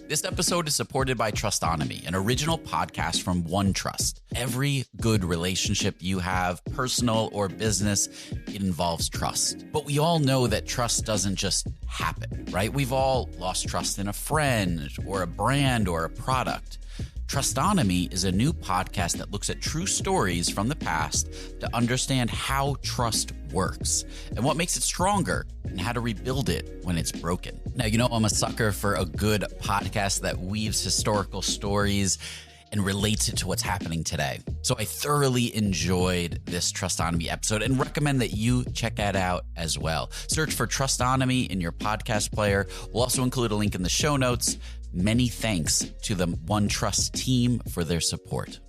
This episode is supported by Trustonomy, an original podcast from OneTrust. Every good relationship you have, personal or business, it involves trust. But we all know that trust doesn't just happen, right? We've all lost trust in a friend or a brand or a product. Trustonomy is a new podcast that looks at true stories from the past to understand how trust works and what makes it stronger and how to rebuild it when it's broken. Now, you know, I'm a sucker for a good podcast that weaves historical stories and relates it to what's happening today. So I thoroughly enjoyed this Trustonomy episode and recommend that you check that out as well. Search for Trustonomy in your podcast player. We'll also include a link in the show notes. Many thanks to the OneTrust team for their support.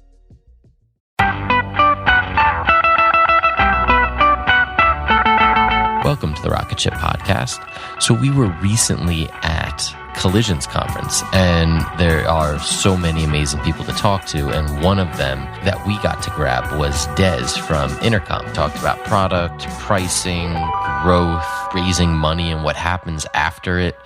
Welcome to the Rocketship podcast. So we were recently at Collision's conference, and there are so many amazing people to talk to, and one of them that we got to grab was Des from Intercom. Talked about product, pricing, growth, raising money, and what happens after it,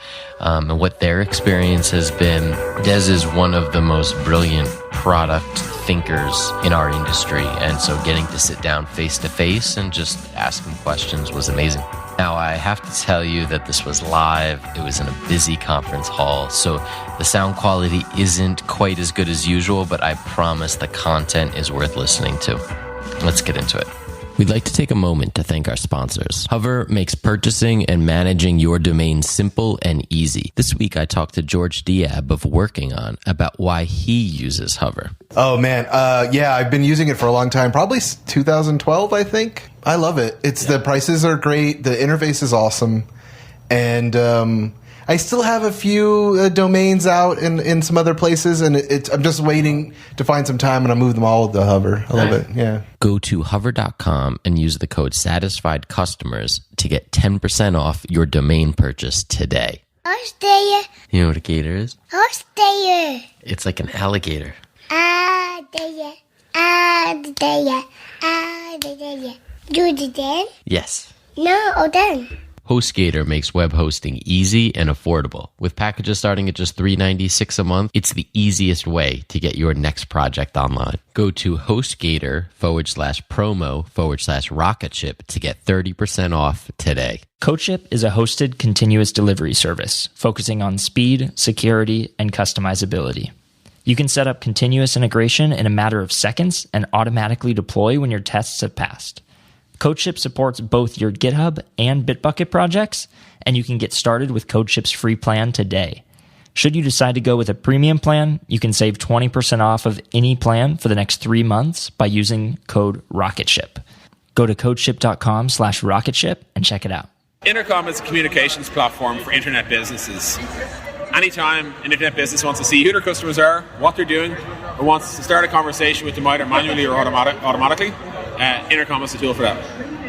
and what their experience has been. Des is one of the most brilliant product thinkers in our industry, and so getting to sit down face to face and just ask him questions was amazing. Now, I have to tell you that this was live. It was in a busy conference hall, so the sound quality isn't quite as good as usual, but I promise the content is worth listening to. Let's get into it. We'd like to take a moment to thank our sponsors. Hover makes purchasing and managing your domain simple and easy. This week, I talked to George Diab of Working On about why he uses Hover. Oh, man. Yeah, I've been using it for a long time, probably 2012, I think. I love it. The prices are great. The interface is awesome. And I still have a few domains out in some other places, and I'm just waiting to find some time, and I'll move them all with the Hover. I love it. Yeah. Go to hover.com and use the code SATISFIEDCustomers to get 10% off your domain purchase today. Horse. You know what a gator is? Horse. It's like an alligator. Do it again? Yes. No, then. HostGator makes web hosting easy and affordable. With packages starting at just $3.96 a month, it's the easiest way to get your next project online. Go to HostGator/promo/Rocketship to get 30% off today. CodeShip is a hosted continuous delivery service focusing on speed, security, and customizability. You can set up continuous integration in a matter of seconds and automatically deploy when your tests have passed. CodeShip supports both your GitHub and Bitbucket projects, and you can get started with CodeShip's free plan today. Should you decide to go with a premium plan, you can save 20% off of any plan for the next 3 months by using code Rocketship. Go to codeship.com/Rocketship and check it out. Intercom is a communications platform for internet businesses. Anytime an internet business wants to see who their customers are, what they're doing, or wants to start a conversation with them either manually or automatically, Intercom is a tool for that.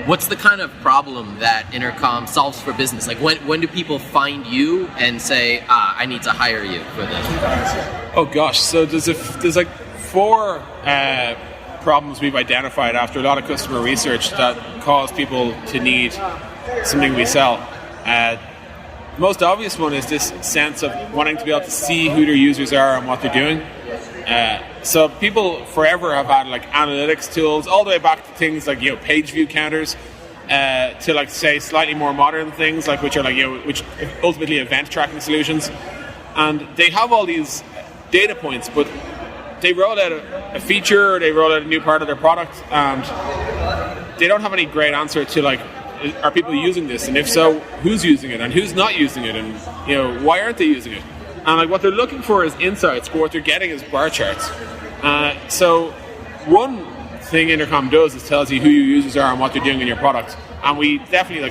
What's the kind of problem that Intercom solves for business? Like when do people find you and say, I need to hire you for this? Oh gosh, so there's like 4 problems we've identified after a lot of customer research that cause people to need something we sell. The most obvious one is this sense of wanting to be able to see who their users are and what they're doing. So people forever have had like analytics tools, all the way back to things like page view counters, to like say slightly more modern things like which are like which ultimately event tracking solutions, and they have all these data points, but they roll out a feature, or they roll out a new part of their product, and they don't have any great answer to like, are people using this, and if so, who's using it and who's not using it, and why aren't they using it? And like what they're looking for is insights, but what they're getting is bar charts. So one thing Intercom does is tells you who your users are and what they're doing in your product. And we definitely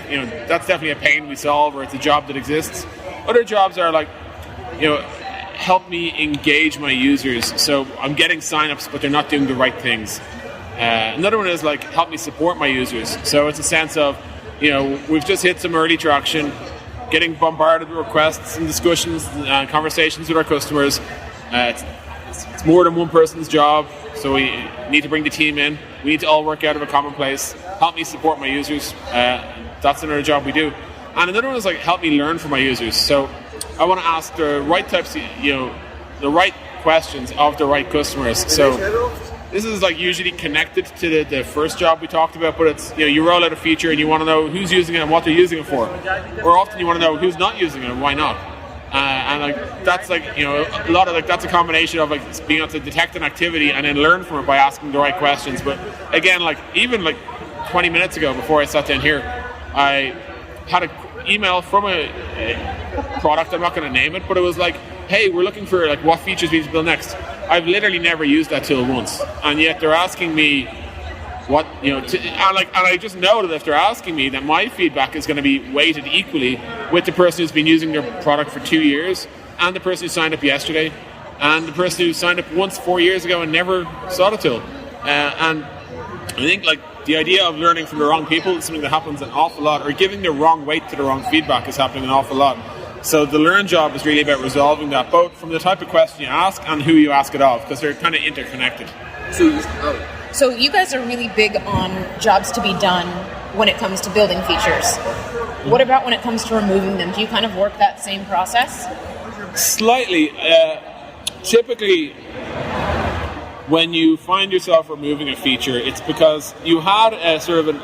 that's definitely a pain we solve, or it's a job that exists. Other jobs are like, help me engage my users. So I'm getting signups, but they're not doing the right things. Another one is like, help me support my users. So it's a sense of, we've just hit some early traction, getting bombarded with requests and discussions and conversations with our customers. It's more than one person's job, so we need to bring the team in. We need to all work out of a common place. Help me support my users. That's another job we do. And another one is like, help me learn from my users. So I want to ask the right types, the right questions of the right customers. So this is like usually connected to the first job we talked about, but it's, you roll out a feature and you want to know who's using it and what they're using it for. Or often you want to know who's not using it and why not. And like that's like, a lot of like that's a combination of like being able to detect an activity and then learn from it by asking the right questions. But again, like even like 20 minutes ago before I sat down here, I had an email from a product, I'm not going to name it, but it was like, hey, we're looking for like what features we need to build next. I've literally never used that tool once, and yet they're asking me what, and I just know that if they're asking me, that my feedback is going to be weighted equally with the person who's been using their product for 2 years, and the person who signed up yesterday, and the person who signed up once 4 years ago and never saw the tool. And I think like the idea of learning from the wrong people is something that happens an awful lot, or giving the wrong weight to the wrong feedback is happening an awful lot. So the learn job is really about resolving that, both from the type of question you ask and who you ask it of, because they're kind of interconnected. So you guys are really big on jobs to be done when it comes to building features. What about when it comes to removing them? Do you kind of work that same process? Slightly. Typically, when you find yourself removing a feature, it's because you had a sort of an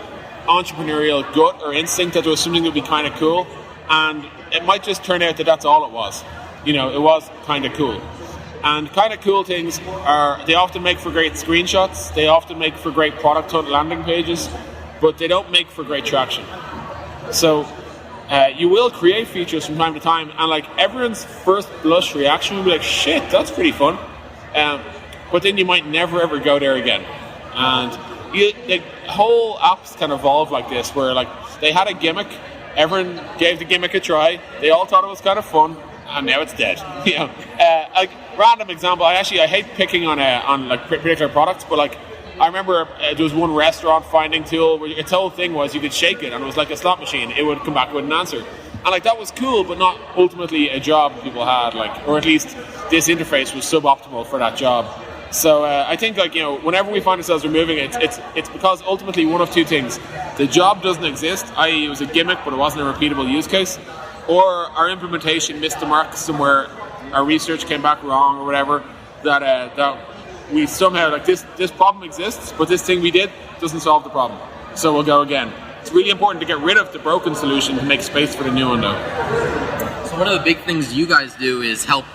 entrepreneurial gut or instinct that there was something that would be kind of cool, and it might just turn out that that's all it was. It was kind of cool. And kind of cool things they often make for great screenshots, they often make for great product hunt landing pages, but they don't make for great traction. So you will create features from time to time, and like everyone's first blush reaction will be like, shit, that's pretty fun. But then you might never ever go there again. And the whole apps can evolve like this, where like they had a gimmick, everyone gave the gimmick a try, they all thought it was kind of fun, and now it's dead. Like random example, I hate picking on like particular products, but like I remember there was one restaurant finding tool where its whole thing was you could shake it and it was like a slot machine. It would come back with an answer, and like that was cool, but not ultimately a job people had, like, or at least this interface was suboptimal for that job. So I think like whenever we find ourselves removing it, it's because ultimately one of two things: the job doesn't exist, i.e. it was a gimmick but it wasn't a repeatable use case, or our implementation missed the mark somewhere, our research came back wrong or whatever, that we somehow like this problem exists, but this thing we did doesn't solve the problem, so we'll go again. It's really important to get rid of the broken solution to make space for the new one, though. So one of the big things you guys do is help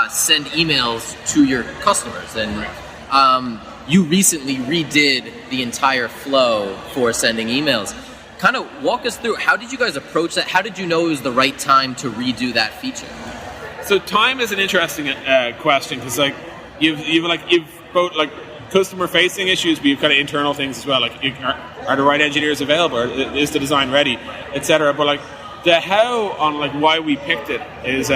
send emails to your customers, and you recently redid the entire flow for sending emails. Kind of walk us through, how did you guys approach that? How did you know it was the right time to redo that feature? So time is an interesting question, because like you've both like customer facing issues, but you've kind of internal things as well. Like are the right engineers available? Is the design ready, etc. But like the how on like why we picked it is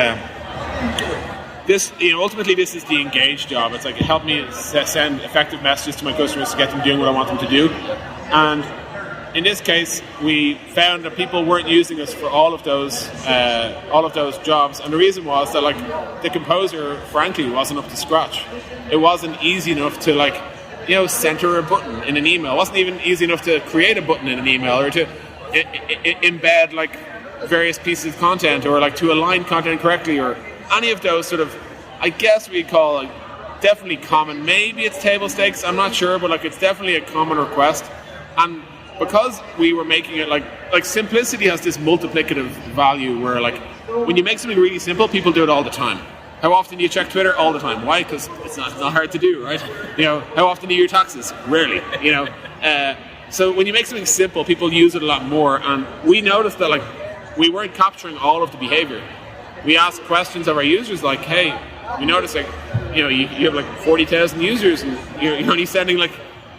this. Ultimately this is the engaged job. It's like it helped me send effective messages to my customers to get them doing what I want them to do, and in this case, we found that people weren't using us for all of those jobs, and the reason was that like the composer, frankly, wasn't up to scratch. It wasn't easy enough to like, center a button in an email. It wasn't even easy enough to create a button in an email, or to embed like various pieces of content, or like to align content correctly, or any of those sort of, I guess we'd call like definitely common. Maybe it's table stakes, I'm not sure, but like it's definitely a common request. And because we were making it like simplicity has this multiplicative value, where like when you make something really simple, people do it all the time. How often do you check Twitter? All the time. Why? Because it's not hard to do, right? How often do you do your taxes? Rarely. So when you make something simple, people use it a lot more. And we noticed that like we weren't capturing all of the behavior. We asked questions of our users like, hey, we noticed like you have like 40,000 users, and you're only sending like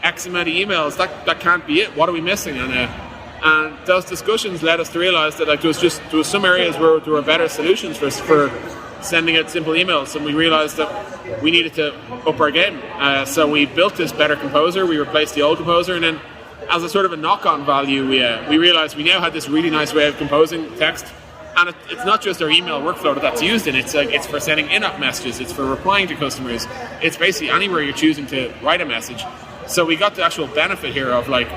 X amount of emails. That can't be it. What are we missing? And those discussions led us to realize that like there was some areas where there were better solutions for sending out simple emails, and we realized that we needed to up our game. So we built this better composer. We replaced the old composer, and then as a sort of a knock-on value, we realized we now had this really nice way of composing text. And it's not just our email workflow that's used in. It's for sending in-app messages. It's for replying to customers. It's basically anywhere you're choosing to write a message. So we got the actual benefit here of like,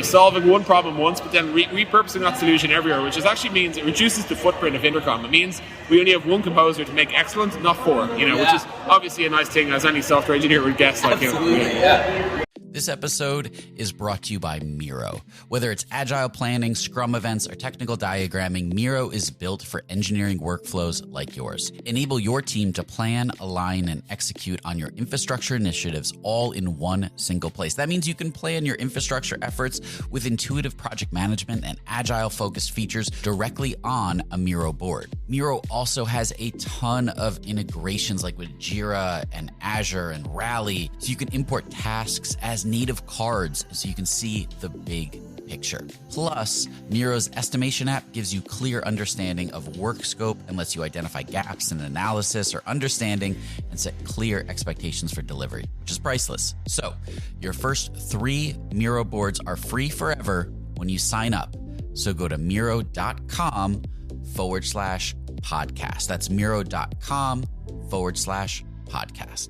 solving one problem once, but then repurposing that solution everywhere, which actually means it reduces the footprint of Intercom. It means we only have one composer to make excellent, not four, which is obviously a nice thing, as any software engineer would guess. Absolutely. This episode is brought to you by Miro. Whether it's agile planning, Scrum events, or technical diagramming, Miro is built for engineering workflows like yours. Enable your team to plan, align, and execute on your infrastructure initiatives all in one single place. That means you can plan your infrastructure efforts with intuitive project management and agile-focused features directly on a Miro board. Miro also has a ton of integrations like with Jira and Azure and Rally, so you can import tasks as native cards so you can see the big picture. Plus, Miro's estimation app gives you clear understanding of work scope and lets you identify gaps in analysis or understanding and set clear expectations for delivery, which is priceless. So, your first 3 Miro boards are free forever when you sign up. So go to Miro.com/podcast. That's Miro.com/podcast.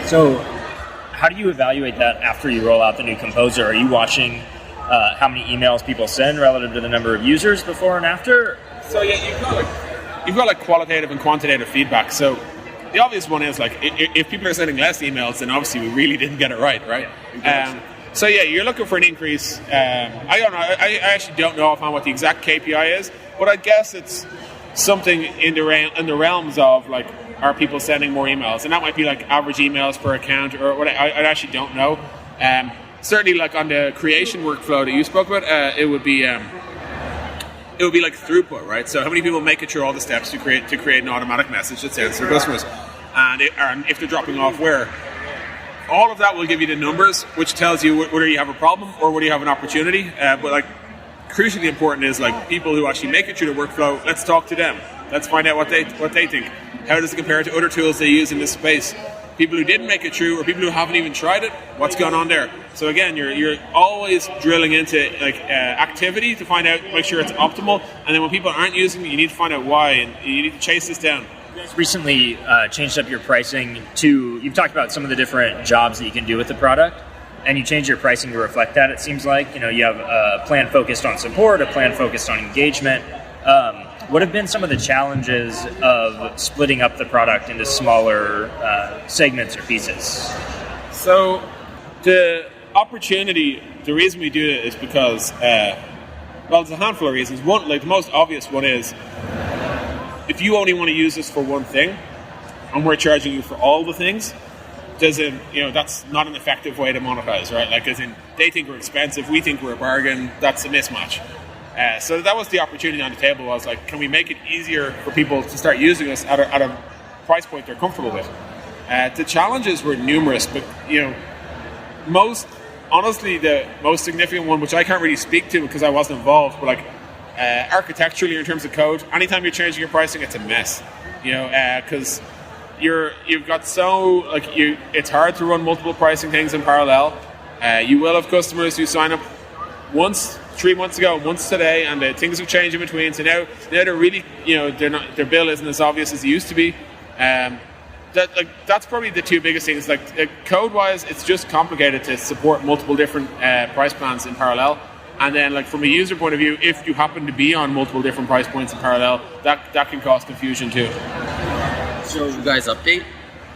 So, how do you evaluate that after you roll out the new composer? Are you watching how many emails people send relative to the number of users before and after? So you've got qualitative and quantitative feedback. So the obvious one is if people are sending less emails, then obviously we really didn't get it right? So you're looking for an increase. I don't know. I actually don't know offhand what the exact KPI is, but I guess it's something in the realms of are people sending more emails? And that might be average emails per account or what. I actually don't know. Certainly, on the creation workflow that you spoke about, it would be throughput, right? So how many people make it through all the steps to create an automatic message that sends to customers, and if they're dropping off where. All of that will give you the numbers, which tells you whether you have a problem or whether you have an opportunity. But crucially important is people who actually make it through the workflow. Let's talk to them. Let's find out what they think. How does it compare to other tools they use in this space? People who didn't make it through, or people who haven't even tried it. What's going on there? So again, you're always drilling into activity to find out, make sure it's optimal. And then when people aren't using it, you need to find out why, and you need to chase this down. You guys recently changed up your pricing you've talked about some of the different jobs that you can do with the product, and you changed your pricing to reflect that, it seems like. You have a plan focused on support, a plan focused on engagement. What have been some of the challenges of splitting up the product into smaller segments or pieces? So the opportunity, the reason we do it is because, there's a handful of reasons. One, the most obvious one is, if you only want to use this for one thing, and we're charging you for all the things, that's not an effective way to monetize, right? As in, they think we're expensive, we think we're a bargain. That's a mismatch. So that was the opportunity on the table. Was can we make it easier for people to start using us at a price point they're comfortable with? The challenges were numerous, but the most significant one, which I can't really speak to because I wasn't involved, but architecturally in terms of code, anytime you're changing your pricing, it's a mess. Because you've got it's hard to run multiple pricing things in parallel. You will have customers who sign up once 3 months ago, once today, and things have changed in between. So now they're really, their bill isn't as obvious as it used to be. That's probably the two biggest things. Code-wise, it's just complicated to support multiple different price plans in parallel. And then, from a user point of view, if you happen to be on multiple different price points in parallel, that can cause confusion too. So you guys update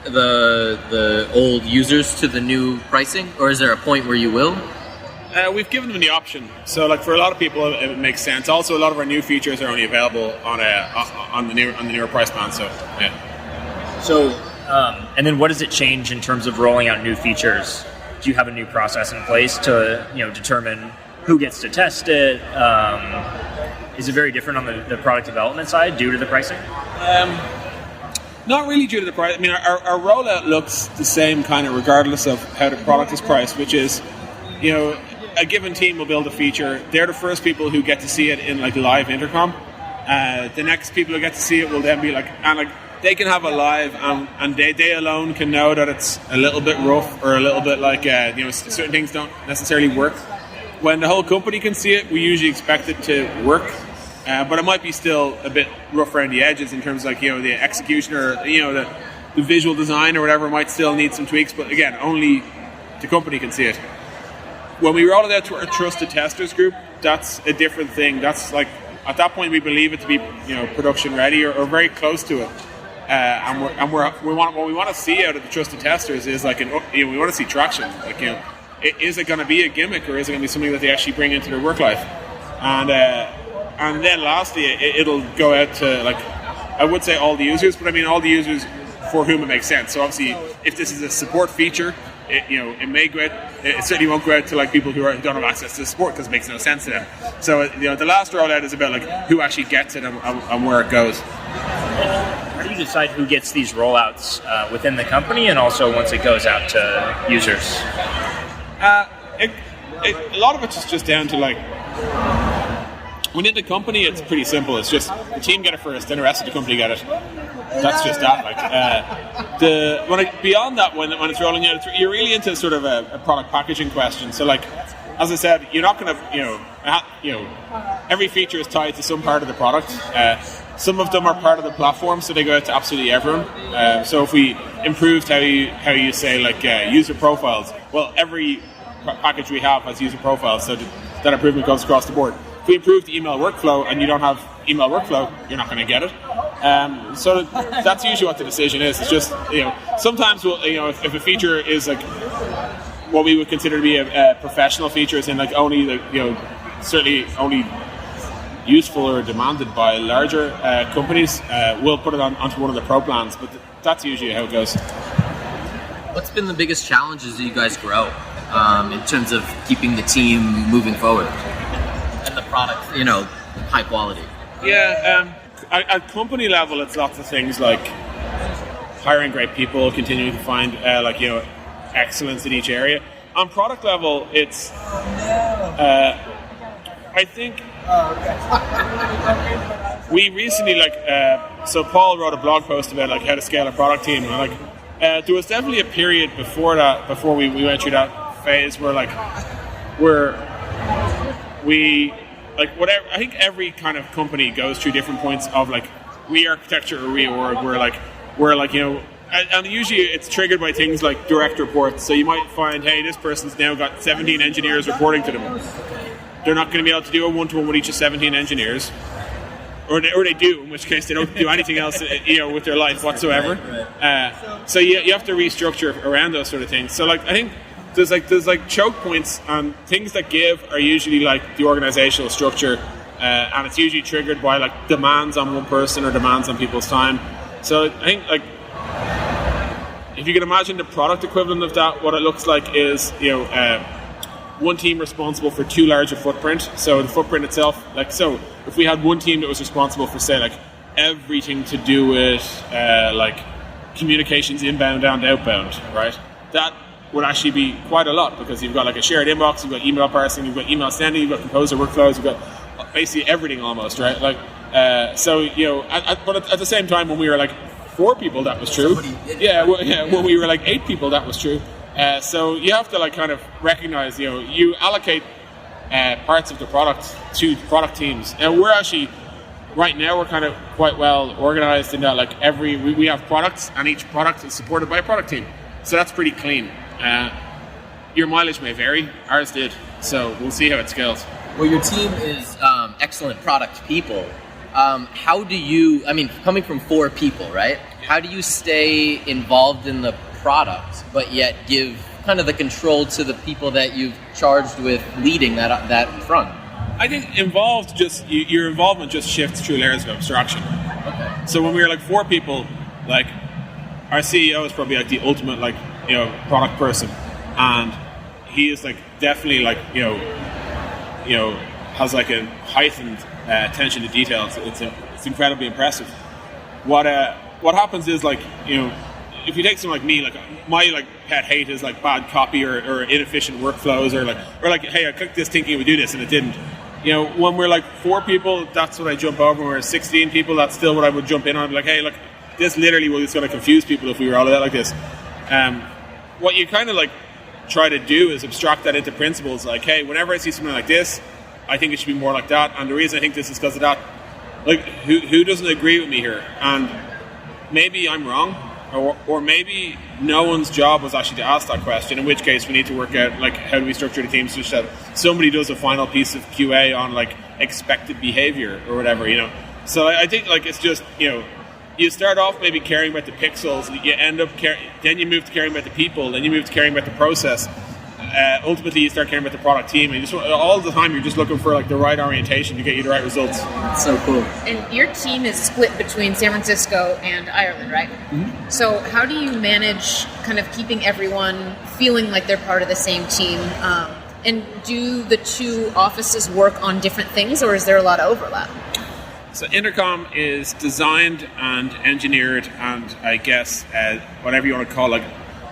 the old users to the new pricing, or is there a point where you will? We've given them the option. So, for a lot of people, it makes sense. Also, a lot of our new features are only available on the newer price plan. So, yeah. So, and then what does it change in terms of rolling out new features? Do you have a new process in place to determine who gets to test it? Is it very different on the product development side due to the pricing? Not really due to the price. I mean, our rollout looks the same kind of regardless of how the product is priced, which is, a given team will build a feature. They're the first people who get to see it in live Intercom. The next people who get to see it will then be they can have a live and they alone can know that it's a little bit rough or a little bit certain things don't necessarily work. When the whole company can see it, we usually expect it to work, but it might be still a bit rough around the edges in terms of the execution or the visual design or whatever might still need some tweaks. But again, only the company can see it. when we roll it out to our trusted testers group, that's a different thing. That's like, at that point we believe it to be, production ready or very close to it. What we want to see out of the trusted testers is like we want to see traction. Like, is it going to be a gimmick, or is it going to be something that they actually bring into their work life? And then lastly, it'll go out to, like, I would say all the users, but I mean all the users for whom it makes sense. So obviously, if this is a support feature, it may go out. It certainly won't go out to like people who don't have access to support, because it makes no sense to them. So the last rollout is about like who actually gets it and where it goes. How do you decide who gets these rollouts within the company, and also once it goes out to users? A lot of it's just down to like, within the company, it's pretty simple. It's just the team get it first, then the rest of the company get it. That's just that. Like, beyond that, when it's rolling out, you're really into sort of a product packaging question. So, like, as I said, you're not going to, every feature is tied to some part of the product. Some of them are part of the platform, so they go out to absolutely everyone. So if we improved how you say like user profiles, well, every package we have has user profiles, so that improvement goes across the board. If we improve the email workflow and you don't have email workflow, you're not going to get it. So that's usually what the decision is. It's just, sometimes if a feature is like what we would consider to be a professional feature, is in like only certainly only useful or demanded by larger companies, we'll put it onto one of the pro plans. But that's usually how it goes. What's been the biggest challenges that you guys grow in terms of keeping the team moving forward and the product, high quality? Yeah, at company level, it's lots of things like hiring great people, continuing to find excellence in each area. On product level, it's I think we recently so Paul wrote a blog post about like how to scale a product team, and there was definitely a period before we went through that phase where whatever. I think every kind of company goes through different points of like re-architecture or reorg, and usually it's triggered by things like direct reports. So you might find, hey, this person's now got 17 engineers reporting to them. They're not going to be able to do a one-to-one with each of 17 engineers, or they do, in which case they don't do anything else, with their life whatsoever. So you have to restructure around those sort of things. So I think there's choke points, and things that give are usually like the organizational structure, and it's usually triggered by demands on one person or demands on people's time. So I think if you can imagine the product equivalent of that, what it looks like is one team responsible for too large a footprint. So the footprint itself, if we had one team that was responsible for say everything to do with communications inbound and outbound, right? That would actually be quite a lot, because you've got a shared inbox, you've got email parsing, you've got email sending, you've got composer workflows, you've got basically everything almost, right? But at the same time, when we were 4 people, that was true. When we were 8 people, that was true. So you have to kind of recognize, you allocate parts of the product to product teams, and we're actually right now we're kind of quite well organized in that we have products, and each product is supported by a product team. So that's pretty clean. Your mileage may vary. Ours did. So we'll see how it scales. Well, your team is excellent product people. How do you, coming from 4 people, right? How do you stay involved in the product, but yet give kind of the control to the people that you've charged with leading that front? I think your involvement just shifts through layers of abstraction. Okay. So when we were 4 people, our CEO is probably the ultimate product person, and he is definitely has a heightened attention to details. It's incredibly impressive. What happens is if you take someone like me, my pet hate is bad copy or inefficient workflows or hey, I clicked this thinking it would do this and it didn't. When we're 4 people, that's what I jump over. When we're 16 people, that's still what I would jump in on. Hey, look, this literally was going to confuse people if we roll it out like this. What you kind of try to do is abstract that into principles. Hey, whenever I see something like this, I think it should be more like that. And the reason I think this is because of that. Who doesn't agree with me here? And maybe I'm wrong, Or maybe no one's job was actually to ask that question, in which case we need to work out, like, how do we structure the team such that somebody does a final piece of QA on, like, expected behavior or whatever, you know. So I think, like, it's just, you know, you start off maybe caring about the pixels, you end up then you move to caring about the people, then you move to caring about the process. Ultimately, you start caring about the product team, and all the time you're just looking for, like, the right orientation to get you the right results. That's so cool. And your team is split between San Francisco and Ireland, right? Mm-hmm. So how do you manage kind of keeping everyone feeling like they're part of the same team? And do the two offices work on different things, or is there a lot of overlap? So Intercom is designed and engineered, and I guess whatever you want to call it,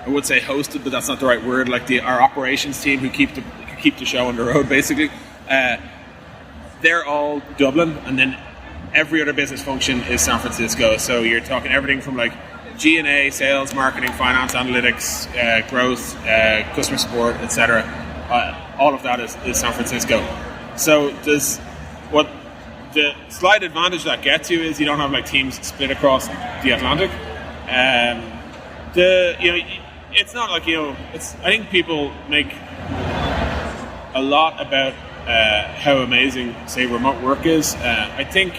I would say hosted, but that's not the right word. Like our operations team who keep the show on the road, basically. They're all Dublin, and then every other business function is San Francisco. So you're talking everything from like G&A, sales, marketing, finance, analytics, growth, customer support, etc. All of that is San Francisco. So what the slight advantage that gets you is you don't have like teams split across the Atlantic. It's not like, you know, I think people make a lot about how amazing, say, remote work is. I think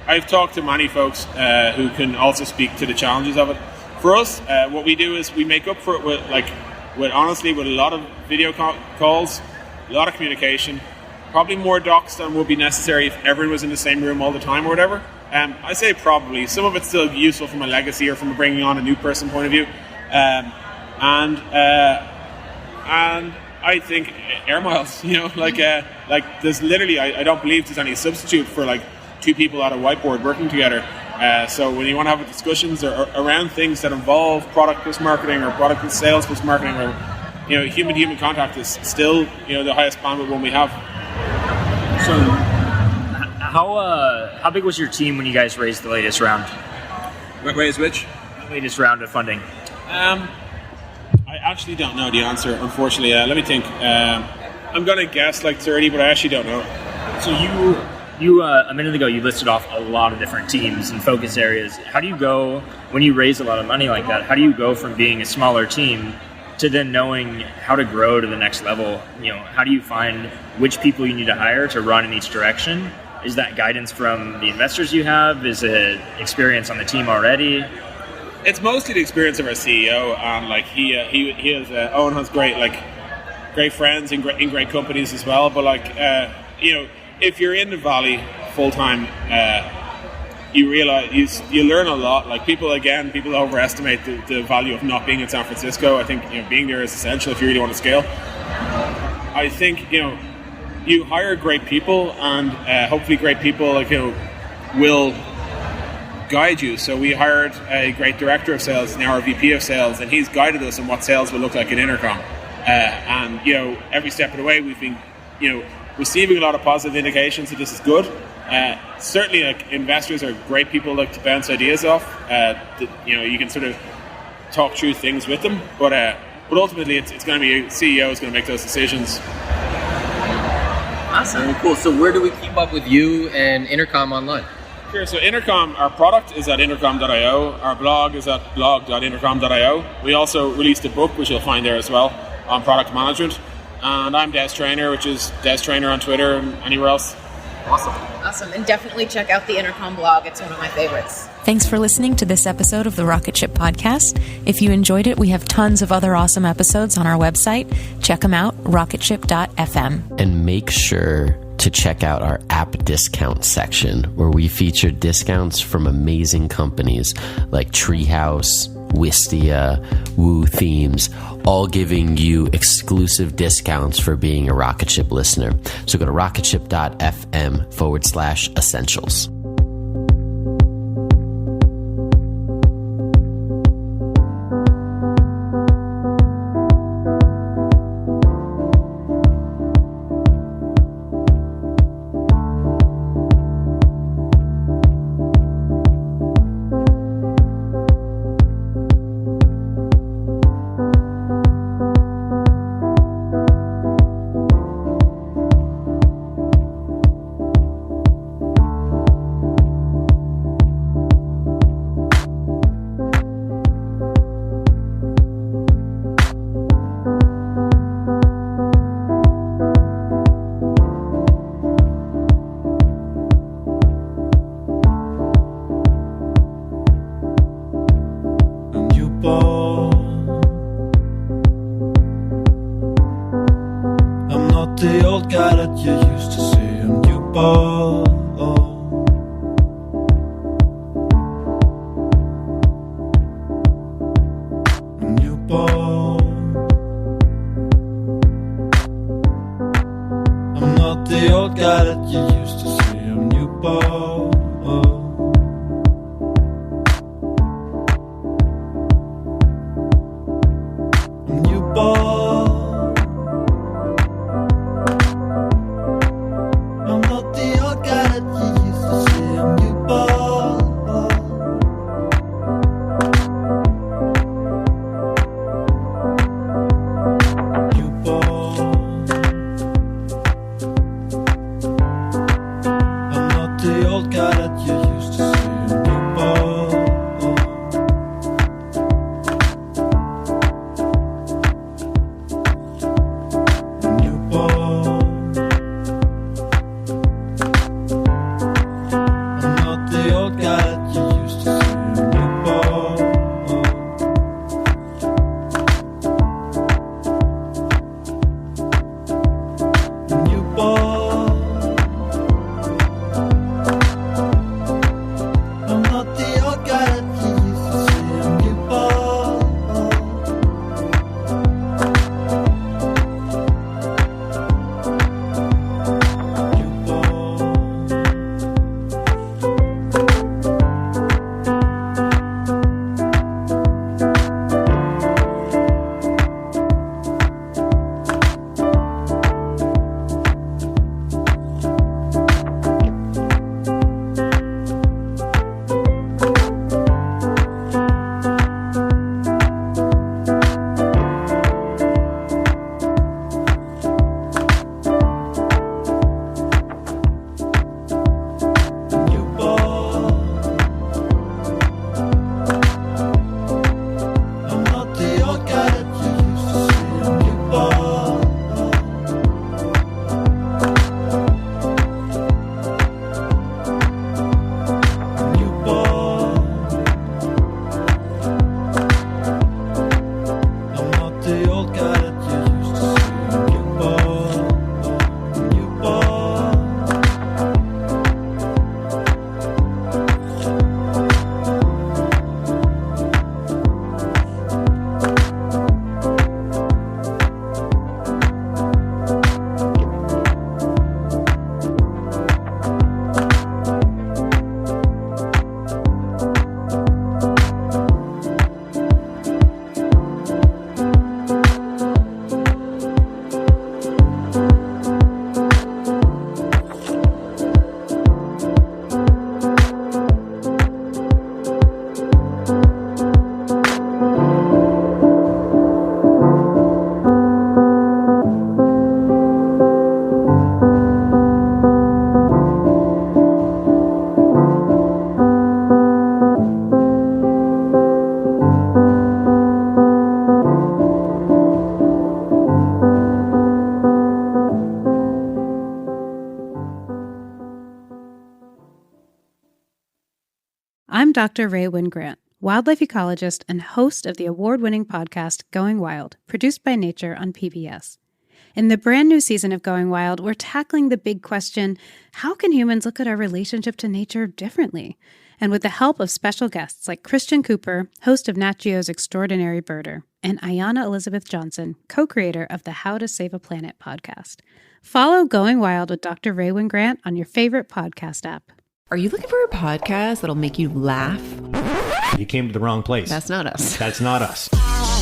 I've talked to many folks who can also speak to the challenges of it. For us, what we do is we make up for it with a lot of video calls, a lot of communication, probably more docs than would be necessary if everyone was in the same room all the time or whatever. I say probably. Some of it's still useful from a legacy or from a bringing on a new person point of view. And I think air miles, you know, like there's literally, I don't believe there's any substitute for like two people at a whiteboard working together. So when you want to have discussions around things that involve product plus marketing or product plus sales plus marketing, or, you know, human-to-human contact is still, you know, the highest bandwidth one we have. So how big was your team when you guys raised the latest round? Raise which? Latest round of funding. I actually don't know the answer, unfortunately. Let me think. I'm going to guess like 30, but I actually don't know. So you a minute ago, you listed off a lot of different teams and focus areas. How do you go, when you raise a lot of money like that, how do you go from being a smaller team to then knowing how to grow to the next level? You know, how do you find which people you need to hire to run in each direction? Is that guidance from the investors you have? Is it experience on the team already? It's mostly the experience of our CEO, and like he has Owen has great friends in great companies as well. But like you know, if you're in the Valley full time, you realize you learn a lot. Like people overestimate the value of not being in San Francisco. I think, you know, being there is essential if you really want to scale. I think, you know, you hire great people, and hopefully great people, like, you know, will guide you. So we hired a great director of sales, now our VP of sales, and he's guided us on what sales will look like in Intercom. And, you know, every step of the way we've been, you know, receiving a lot of positive indications that this is good. Certainly, like, investors are great people, like, to bounce ideas off. You know, you can sort of talk through things with them, but ultimately it's going to be a CEO is going to make those decisions. Awesome. Very cool. So where do we keep up with you and Intercom online? Sure. So Intercom, our product is at intercom.io. Our blog is at blog.intercom.io. We also released a book, which you'll find there as well, on product management. And I'm Des Traynor, which is Des Traynor on Twitter and anywhere else. Awesome. And definitely check out the Intercom blog. It's one of my favorites. Thanks for listening to this episode of the Rocketship podcast. If you enjoyed it, we have tons of other awesome episodes on our website. Check them out, rocketship.fm. And make sure to check out our app discount section, where we feature discounts from amazing companies like Treehouse, Wistia, Woo Themes, all giving you exclusive discounts for being a Rocketship listener. So go to rocketship.fm/essentials. newborn. I'm not the old guy that you used to see. I'm newborn. I'm newborn. I'm not the old guy that you used to see. I'm newborn. I'm newborn. I'm not the old guy that you used to see. I'm newborn. Newborn. I'm not the old guy that you used to see. I'm newborn. I'm newborn. I'm not the old guy that you used to see. I'm newborn. I'm newborn. I'm not the old guy that you used to see. I'm newborn. I'm not the old guy that you used to see. I'm newborn. I'm newborn. I'm not the old guy that you used to see. I'm newborn. I'm newborn. I'm Dr. Ray Wynn-Grant, wildlife ecologist and host of the award-winning podcast Going Wild, produced by Nature on PBS. In the brand new season of Going Wild, we're tackling the big question, how can humans look at our relationship to nature differently? And with the help of special guests like Christian Cooper, host of Nat Geo's Extraordinary Birder, and Ayanna Elizabeth Johnson, co-creator of the How to Save a Planet podcast. Follow Going Wild with Dr. Ray Wynn-Grant on your favorite podcast app. Are you looking for a podcast that'll make you laugh? You came to the wrong place. That's not us. That's not us.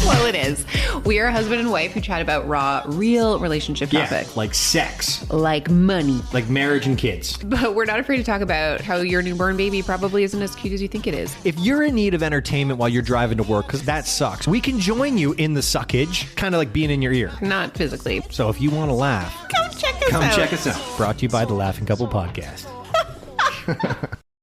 Well, it is. We are a husband and wife who chat about raw, real relationship topics. Like sex. Like money. Like marriage and kids. But we're not afraid to talk about how your newborn baby probably isn't as cute as you think it is. If you're in need of entertainment while you're driving to work, because that sucks, we can join you in the suckage, kind of like being in your ear. Not physically. So if you want to laugh, come check us out. Brought to you by the Laughing Couple Podcast.